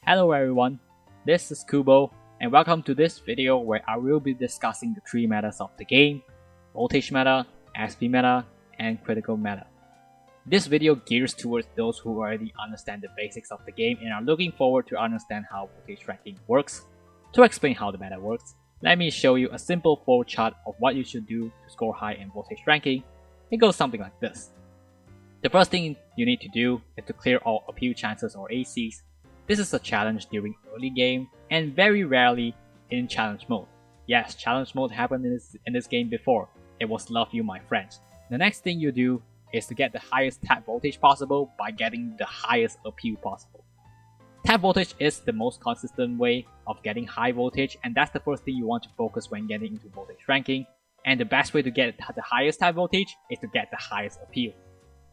Hello everyone, this is Kubo and welcome to this video where I will be discussing the 3 metas of the game: Voltage meta, SP meta, and Critical meta. This video gears towards those who already understand the basics of the game and are looking forward to understand how voltage ranking works. To explain how the meta works, let me show you a simple flow chart of what you should do to score high in voltage ranking. It goes something like this. The first thing you need to do is to clear all appeal chances or ACs. This is a challenge during early game and very rarely in challenge mode. Yes, challenge mode happened in this game before. It was Love You My Friends. The next thing you do is to get the highest tap voltage possible by getting the highest appeal possible. Tap voltage is the most consistent way of getting high voltage, and that's the first thing you want to focus when getting into voltage ranking. And the best way to get the highest tap voltage is to get the highest appeal.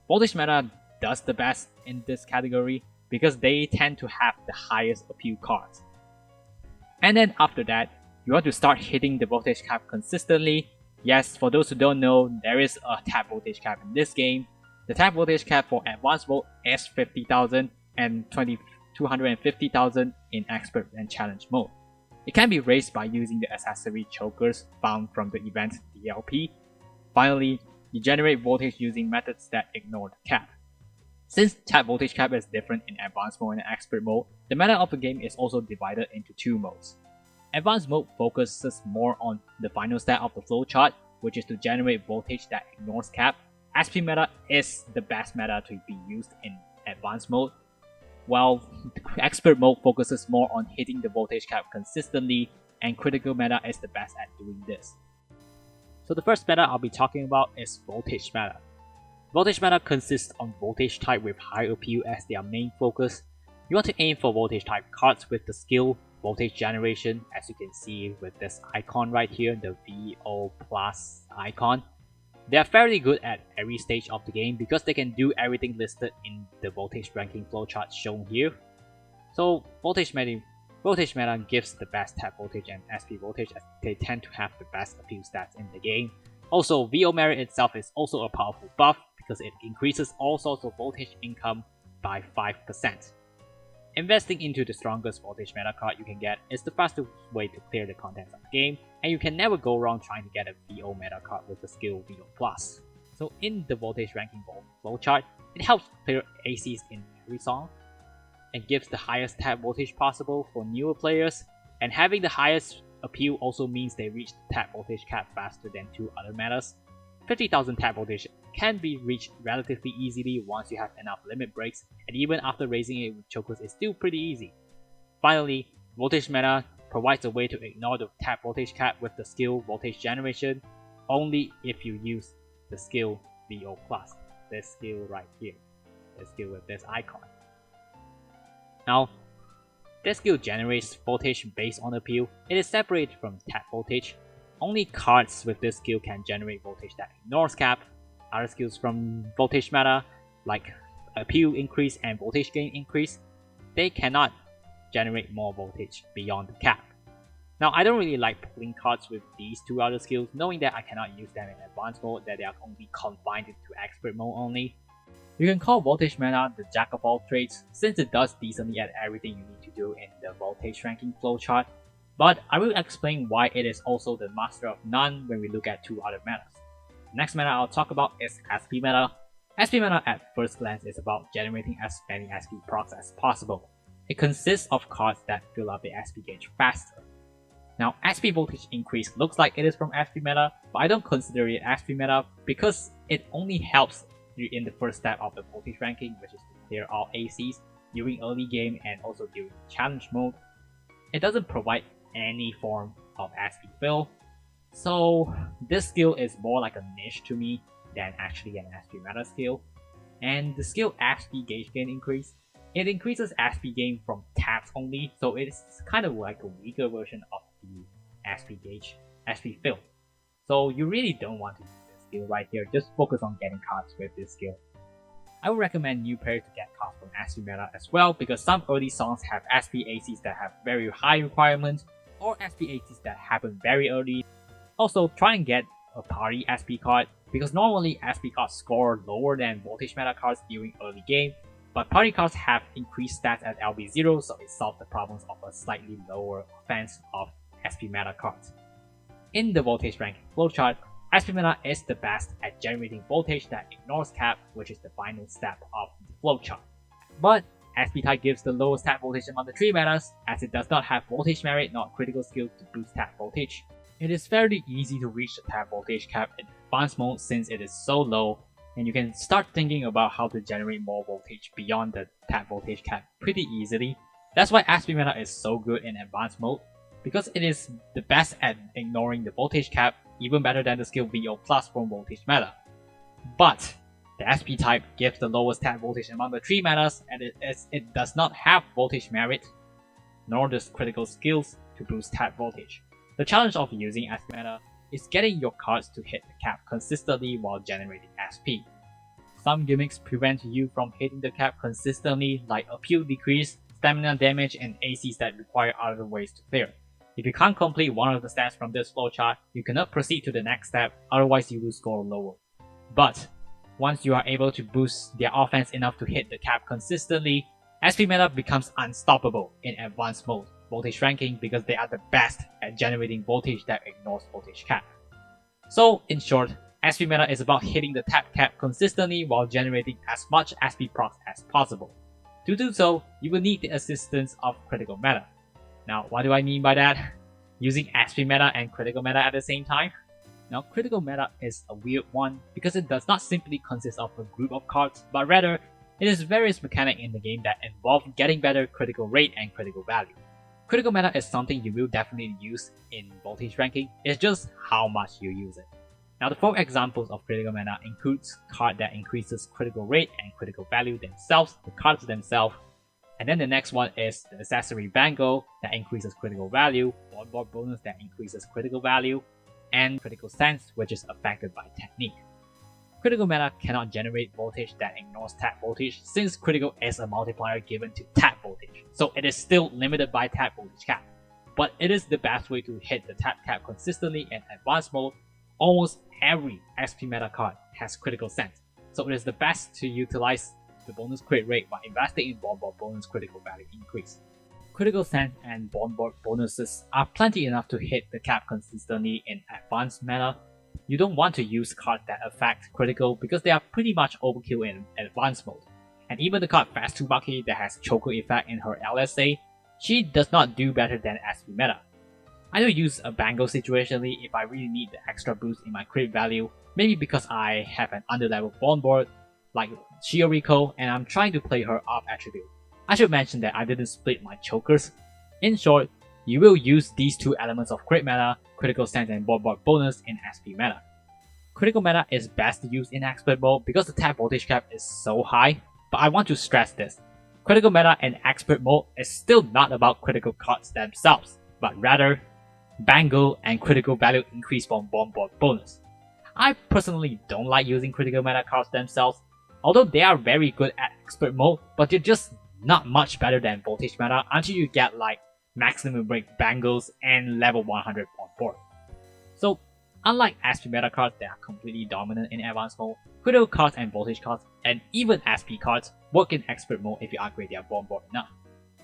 Voltage meta does the best in this category because they tend to have the highest appeal cards. And then after that, you want to start hitting the voltage cap consistently. Yes, for those who don't know, there is a tap voltage cap in this game. The tap voltage cap for advanced mode is 50,000 and 250,000 in expert and challenge mode. It can be raised by using the accessory chokers found from the event DLP. Finally, you generate voltage using methods that ignore the cap. Since tap voltage cap is different in advanced mode and expert mode, the meta of the game is also divided into 2 modes. Advanced mode focuses more on the final step of the flowchart, which is to generate voltage that ignores cap. SP meta is the best meta to be used in advanced mode, while expert mode focuses more on hitting the voltage cap consistently, and critical meta is the best at doing this. So the first meta I'll be talking about is voltage meta. Voltage meta consists on voltage type with high appeal as their main focus. You want to aim for voltage type cards with the skill voltage generation, as you can see with this icon right here, the VO plus icon. They are fairly good at every stage of the game because they can do everything listed in the voltage ranking flowchart shown here. So voltage meta gives the best tap voltage and SP voltage as they tend to have the best appeal stats in the game. Also, VO merit itself is also a powerful buff because it increases all sorts of voltage income by 5%. Investing into the strongest voltage meta card you can get is the fastest way to clear the contents of the game, and you can never go wrong trying to get a VO meta card with the skill VO+. So in the voltage ranking flowchart, it helps clear ACs in every song, and gives the highest tap voltage possible for newer players, and having the highest appeal also means they reach the tap voltage cap faster than 2 other metas. 50,000 tap voltage can be reached relatively easily once you have enough limit breaks, and even after raising it with chokers it's still pretty easy. Finally, voltage meta provides a way to ignore the tap voltage cap with the skill voltage generation only if you use the skill VO+, this skill right here, this skill with this icon. Now, this skill generates voltage based on appeal. It is separated from tap voltage. Only cards with this skill can generate voltage that ignores cap. Other skills from voltage meta, like appeal increase and voltage gain increase, they cannot generate more voltage beyond the cap. Now, I don't really like pulling cards with these 2 other skills, knowing that I cannot use them in advanced mode, that they are only confined to expert mode only. You can call voltage meta the jack of all trades, since it does decently at everything you need to do in the voltage ranking flowchart, but I will explain why it is also the master of none when we look at 2 other metas. The next meta I'll talk about is SP meta. SP meta at first glance is about generating as many SP procs as possible. It consists of cards that fill up the SP gauge faster. Now, SP voltage increase looks like it is from SP meta, but I don't consider it SP meta because it only helps you in the first step of the voltage ranking, which is to clear all ACs during early game and also during challenge mode. It doesn't provide any form of SP fill, so this skill is more like a niche to me than actually an SP meta skill. And the skill SP gauge gain increase, it increases SP gain from taps only, so it's kind of like a weaker version of the SP gauge, SP fill. So you really don't want to use this skill right here, just focus on getting cards with this skill. I would recommend new players to get cards from SP meta as well, because some early songs have SP ACs that have very high requirements, or SP ACs that happen very early. Also, try and get a party SP card, because normally SP cards score lower than voltage meta cards during early game, but party cards have increased stats at LB0, so it solves the problems of a slightly lower offense of SP meta cards. In the voltage ranking flowchart, SP meta is the best at generating voltage that ignores cap, which is the final step of the flowchart. But SP type gives the lowest tap voltage among the 3 metas, as it does not have voltage merit nor critical skill to boost tap voltage. It is fairly easy to reach the tap voltage cap in advanced mode since it is so low, and you can start thinking about how to generate more voltage beyond the tap voltage cap pretty easily. That's why SP meta is so good in advanced mode, because it is the best at ignoring the voltage cap, even better than the skill VO plus from voltage meta. But the SP type gives the lowest tap voltage among the 3 metas, and it does not have voltage merit, nor does critical skills to boost tap voltage. The challenge of using SP meta is getting your cards to hit the cap consistently while generating SP. Some gimmicks prevent you from hitting the cap consistently, like appeal decrease, stamina damage, and ACs that require other ways to clear. If you can't complete one of the stats from this flowchart, you cannot proceed to the next step, otherwise you will score lower. But once you are able to boost their offense enough to hit the cap consistently, SP meta becomes unstoppable in advanced mode voltage ranking because they are the best at generating voltage that ignores voltage cap. So in short, SP meta is about hitting the tap cap consistently while generating as much SP procs as possible. To do so, you will need the assistance of critical meta. Now, what do I mean by that? Using SP meta and critical meta at the same time? Now, critical meta is a weird one because it does not simply consist of a group of cards, but rather, it is various mechanics in the game that involve getting better critical rate and critical value. Critical meta is something you will definitely use in voltage ranking, it's just how much you use it. Now, the 4 examples of critical meta includes card that increases critical rate and critical value themselves, the cards themselves. And then the next one is the accessory bangle that increases critical value, board bonus that increases critical value, and critical sense, which is affected by technique. Critical meta cannot generate voltage that ignores tap voltage since critical is a multiplier given to tap voltage, so it is still limited by tap voltage cap. But it is the best way to hit the tap cap consistently in advanced mode. Almost every SP meta card has critical sense, so it is the best to utilize the bonus crit rate while investing in board bonus critical value increase. Critical sense and board bonuses are plenty enough to hit the cap consistently in advanced meta. You don't want to use cards that affect critical because they are pretty much overkill in advanced mode. And even the card Fast Tsubaki that has choker effect in her LSA, she does not do better than SP meta. I don't use a bangle situationally if I really need the extra boost in my crit value, maybe because I have an underlevel board like Shioriko and I'm trying to play her off attribute. I should mention that I didn't split my chokers. In short, you will use these 2 elements of crit meta, critical sense and board bonus in SP meta. Critical meta is best used in expert mode because the tap voltage cap is so high, but I want to stress this. Critical meta in expert mode is still not about critical cards themselves, but rather bangle and critical value increase from board bonus. I personally don't like using critical meta cards themselves, although they are very good at expert mode, but they're just not much better than voltage meta until you get like maximum break bangles and level 100 on board. So unlike SP meta cards that are completely dominant in advanced mode, critical cards and voltage cards and even SP cards work in expert mode if you upgrade their board enough.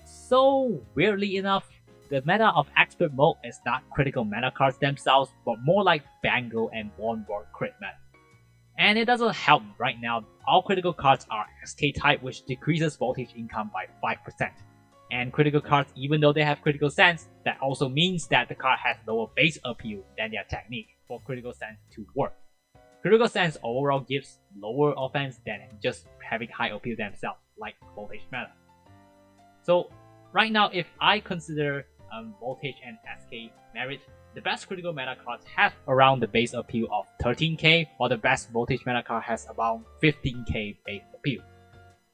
So weirdly enough, the meta of expert mode is not critical meta cards themselves, but more like bangle and board crit meta. And it doesn't help right now, all critical cards are SK type, which decreases voltage income by 5%. And critical cards, even though they have critical sense, that also means that the card has lower base appeal than their technique for critical sense to work. Critical sense overall gives lower offense than just having high appeal themselves, like voltage meta. So right now, if I consider voltage and SK merit, the best critical meta cards have around the base appeal of 13k, while the best voltage meta card has about 15k base appeal.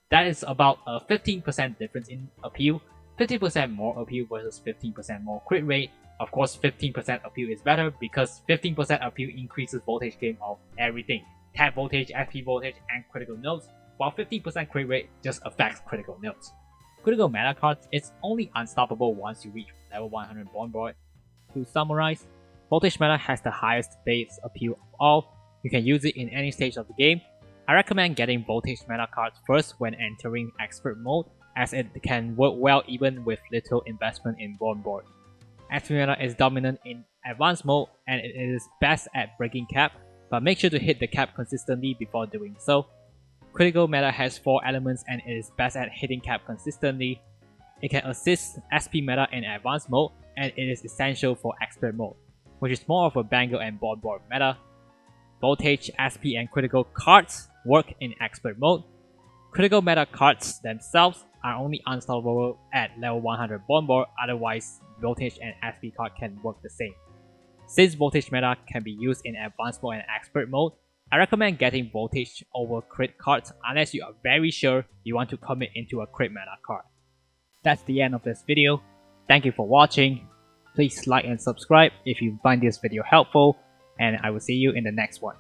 That is about a 15% difference in appeal, 15% more appeal versus 15% more crit rate. Of course, 15% appeal is better because 15% appeal increases voltage gain of everything, tap voltage, SP voltage, and critical nodes, while 15% crit rate just affects critical nodes. Critical meta cards is only unstoppable once you reach level 100 board. To summarize, voltage meta has the highest base appeal of all. You can use it in any stage of the game. I recommend getting Voltage Meta cards first when entering Expert mode, as it can work well even with little investment in one board. SP Meta is dominant in Advanced mode and it is best at breaking cap, but make sure to hit the cap consistently before doing so. Critical Meta has 4 elements and it is best at hitting cap consistently. It can assist SP Meta in Advanced mode and it is essential for Expert mode, which is more of a bangle and board meta. Voltage, SP and Critical cards work in Expert mode. Critical Meta cards themselves are only unstoppable at level 100 board, otherwise Voltage and SP card can work the same. Since Voltage Meta can be used in Advanced mode and Expert mode, I recommend getting Voltage over Crit cards unless you are very sure you want to commit into a Crit Meta card. That's the end of this video. Thank you for watching. Please like and subscribe if you find this video helpful, and I will see you in the next one.